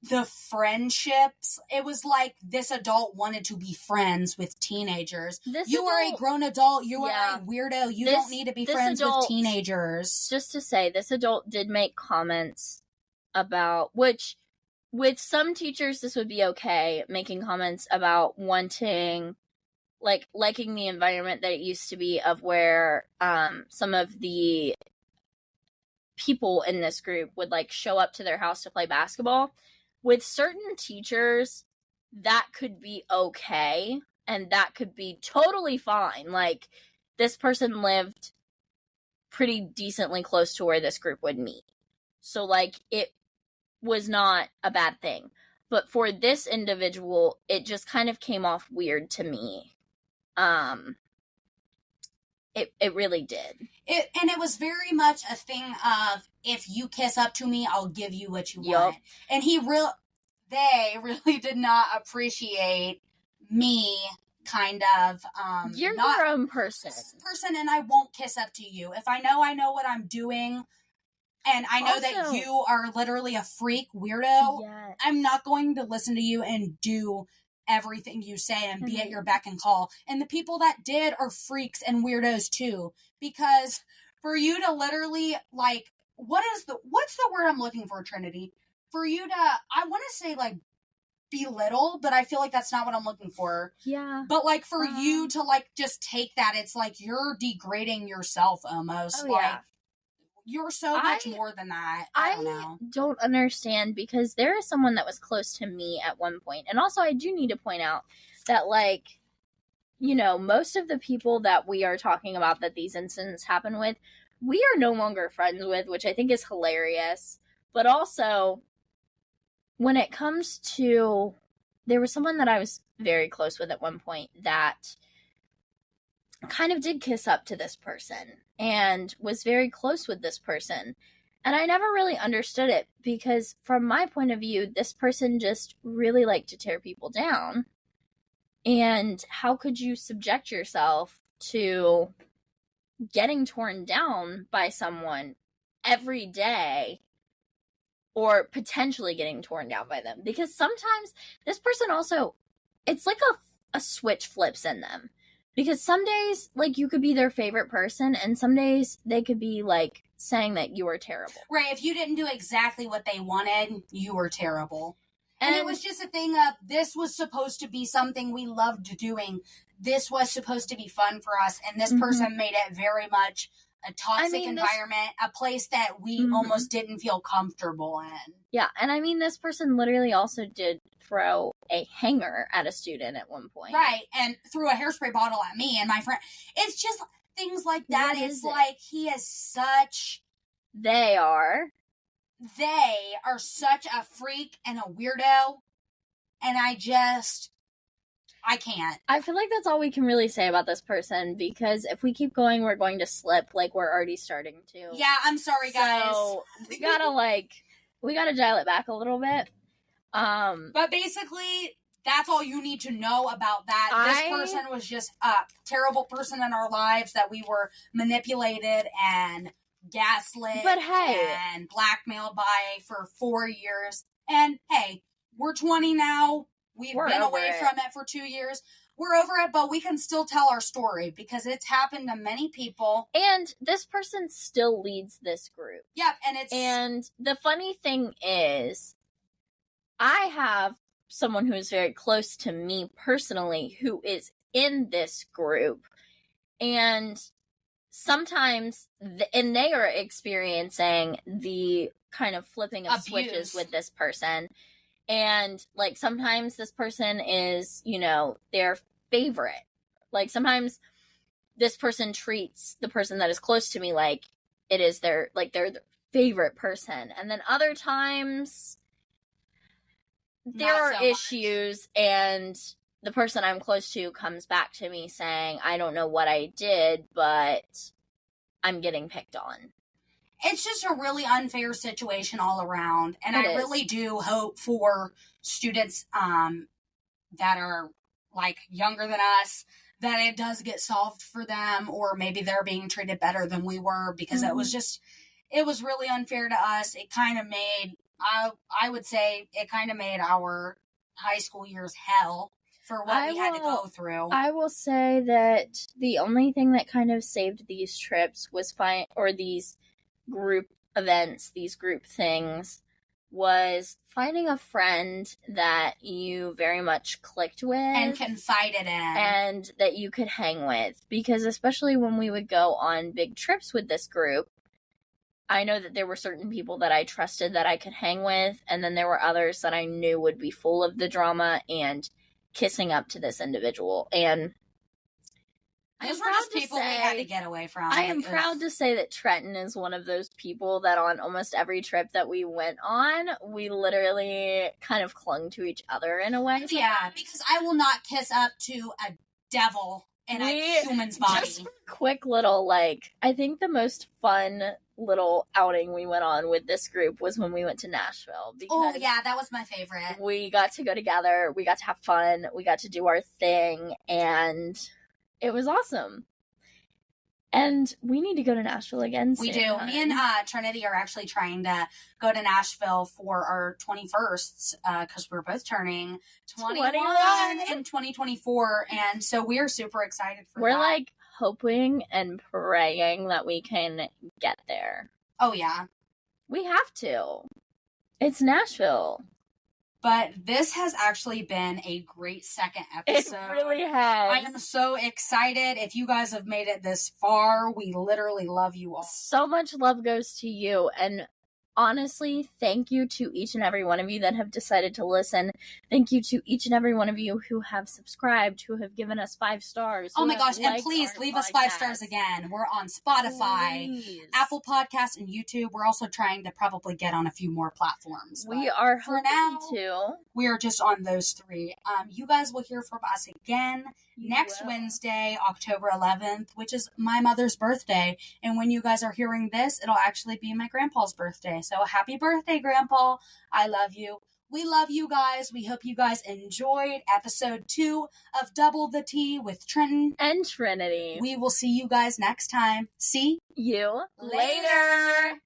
the friendships. It was like this adult wanted to be friends with teenagers. You are a grown adult. You are a weirdo. You don't need to be friends with teenagers. Just to say, this adult did make comments about, which with some teachers this would be okay, making comments about wanting, like, liking the environment that it used to be, of where some of the people in this group would, like, show up to their house to play basketball. With certain teachers, that could be okay, and that could be totally fine. Like, this person lived pretty decently close to where this group would meet. So, like, it was not a bad thing. But for this individual, it just kind of came off weird to me. It really did. And it was very much a thing of, if you kiss up to me, I'll give you what you want. And they really did not appreciate me kind of, you're your own person, and I won't kiss up to you. If I know what I'm doing, and I know that you are literally a freak weirdo, I'm not going to listen to you and do everything you say and be at your beck and call. And the people that did are freaks and weirdos too, because for you to literally, like, what's the word I'm looking for, Trinity? For you to, I want to say, like, belittle, but I feel like that's not what I'm looking for. Yeah. But, like, for you to, like, just take that, it's like you're degrading yourself almost. You're so much more than that. I don't know. Don't understand, because there is someone that was close to me at one point. And also, I do need to point out that, like, most of the people that we are talking about that these incidents happen with, we are no longer friends with, which I think is hilarious. But also, when it comes to there was someone that I was very close with at one point that kind of did kiss up to this person and was very close with this person. And I never really understood it because from my point of view, this person just really liked to tear people down. And how could you subject yourself to getting torn down by someone every day, or potentially getting torn down by them? Because sometimes this person also, it's like a switch flips in them. Because some days, like, you could be their favorite person, and some days they could be, like, saying that you were terrible. Right, if you didn't do exactly what they wanted, you were terrible. And it was just a thing of, this was supposed to be something we loved doing. This was supposed to be fun for us, and this person made it very much a toxic environment, a place that we almost didn't feel comfortable in. Yeah, and I mean, this person literally also did throw a hanger at a student at one point. Right, and threw a hairspray bottle at me and my friend. It's just things like that. It's like, he is such... They are such a freak and a weirdo, and I can't. I feel like that's all we can really say about this person, because if we keep going, we're going to slip, like we're already starting to. Yeah, I'm sorry, guys. So we gotta dial it back a little bit. But basically, that's all you need to know about that. This person was just a terrible person in our lives that we were manipulated and gaslit and blackmailed by for 4 years. And hey, we're 20 now. We've been away from it for 2 years. We're over it, but we can still tell our story because it's happened to many people. And this person still leads this group. Yep, and the funny thing is, I have someone who is very close to me personally who is in this group, and sometimes, and they are experiencing the kind of flipping of switches with this person. And, like, sometimes this person is, their favorite. Like, sometimes this person treats the person that is close to me like it is they're their favorite person. And then other times there are issues, and the person I'm close to comes back to me saying, I don't know what I did, but I'm getting picked on. It's just a really unfair situation all around. And I really do hope for students that are, like, younger than us, that it does get solved for them, or maybe they're being treated better than we were, because it was really unfair to us. It kind of made, I would say, it kind of made our high school years hell for what we had to go through. I will say that the only thing that kind of saved these trips was these group events, these group things, was finding a friend that you very much clicked with and confided in, and that you could hang with. Because especially when we would go on big trips with this group, I know that there were certain people that I trusted that I could hang with, and then there were others that I knew would be full of the drama and kissing up to this individual. And those were just people we had to get away from. I am proud to say that Trenton is one of those people that on almost every trip that we went on, we literally kind of clung to each other in a way. Yeah, because I will not kiss up to a devil in a human's body. Just a quick little, I think the most fun little outing we went on with this group was when we went to Nashville. Oh, yeah, that was my favorite. We got to go together, we got to have fun, we got to do our thing, and it was awesome. And we need to go to Nashville again soon. We do. Me and Trinity are actually trying to go to Nashville for our 21st, because we're both turning 21 in 2024, and so we're super excited for that. We're, hoping and praying that we can get there. Oh, yeah. We have to. It's Nashville. But this has actually been a great second episode. It really has. I am so excited. If you guys have made it this far, we literally love you all. So much love goes to you. And honestly, thank you to each and every one of you that have decided to listen. Thank you to each and every one of you who have subscribed, who have given us 5 stars. Oh my gosh, and please leave us 5 stars again. We're on Spotify, Apple Podcasts, and YouTube. We're also trying to probably get on a few more platforms. We are for now to. We are just on those 3. You guys will hear from us again next Wednesday, October 11th, which is my mother's birthday. And when you guys are hearing this, it'll actually be my grandpa's birthday. So happy birthday, Grandpa. I love you. We love you guys. We hope you guys enjoyed episode 2 of Double the Tea with Trenton and Trinity. We will see you guys next time. See you later.